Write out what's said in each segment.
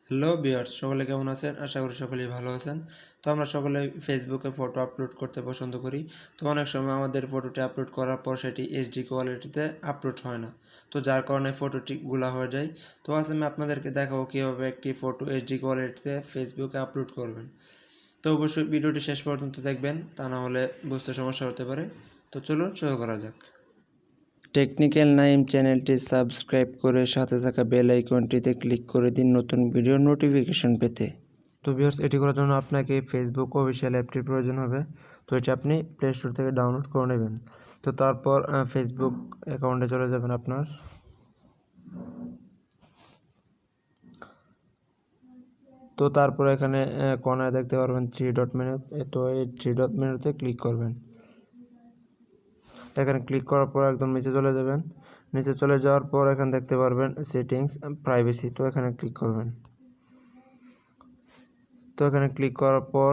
Hello viewers, সকলে কেমন আছেন? আশা করি সকলেই ভালো আছেন। তো আমরা সকলে ফেসবুকে ফটো আপলোড করতে পছন্দ করি। তো অনেক সময় আমাদের ফটোটি আপলোড করার পর সেটি এইচডি কোয়ালিটিতে আপলোড হয় না। তো যার কারণে ফটোটি গুলা হয়ে যায়। তো আজ আমি আপনাদেরকে দেখাবো কীভাবে একটি ফটো এইচডি কোয়ালিটিতে ফেসবুকে আপলোড করবেন। তো অবশ্যই ভিডিওটি শেষ পর্যন্ত দেখবেন, তা না হলে বুঝতে সমস্যা হতে পারে। তো চলুন শুরু করা যাক। টেকনিক্যাল নাইম চ্যানেলটি সাবস্ক্রাইব করে সাথে থাকা বেল আইকনটিতে ক্লিক করে দিন নতুন ভিডিওর নোটিফিকেশন পেতে। তো ভিউয়ার্স, এটি করার জন্য আপনাকে ফেসবুক অফিসিয়াল অ্যাপটির প্রয়োজন হবে। তো এটি আপনি প্লে স্টোর থেকে ডাউনলোড করে নেবেন। তো তারপর ফেসবুক অ্যাকাউন্টে চলে যাবেন আপনার। তো তারপর এখানে কর্নারে দেখতে পারবেন 3 ডট মেনু। তো এই 3 ডট মেনুতে ক্লিক করবেন। এখানে ক্লিক করার পর একদম নিচে চলে যাবেন। নিচে চলে যাওয়ার পর এখানে দেখতে পারবেন সেটিংস প্রাইভেসি। তো এখানে ক্লিক করবেন। তো এখানে ক্লিক করার পর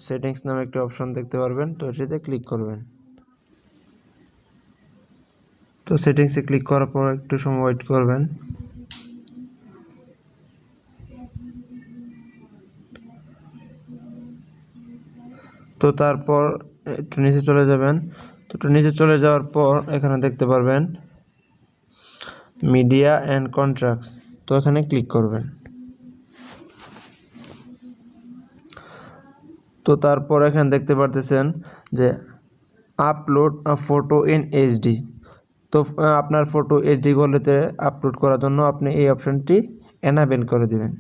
সেটিংস নামে একটি অপশন দেখতে পারবেন। তো এটিতে ক্লিক করবেন। তো সেটিংসে ক্লিক করার পর একটু সময় ওয়েট করবেন। তো তারপর একটু নিচে চলে যাবেন। তো একটু নিচে চলে যাওয়ার পর এখানে দেখতে পারবেন মিডিয়া অ্যান্ড কন্ট্রাক্টস। তো এখানে ক্লিক করবেন। তো তারপর এখানে দেখতে পারতেছেন যে upload a photo in HD. তো আপনার ফটো এইচডি কোয়ালিটিতে আপলোড করার জন্য আপনি এই অপশনটি এনাবেল করে দিবেন।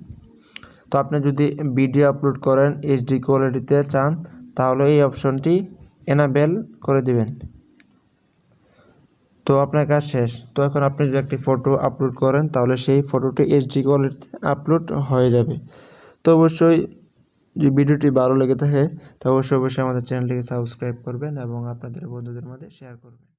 তো আপনি যদি ভিডিও আপলোড করেন এইচডি কোয়ালিটিতে চান, তাহলে এই অপশনটি এনাবেল করে দিবেন। তো আপনার কাজ শেষ। তো এখন আপনি যদি একটি ফটো আপলোড করেন, তাহলে সেই ফটোটি এইচডি কোয়ালিটিতে আপলোড হয়ে যাবে। তো অবশ্যই যদি ভিডিওটি ভালো লেগে থাকে, তো অবশ্যই আমাদের চ্যানেলটিকে সাবস্ক্রাইব করবেন এবং আপনাদের বন্ধুদের মধ্যে শেয়ার করবেন।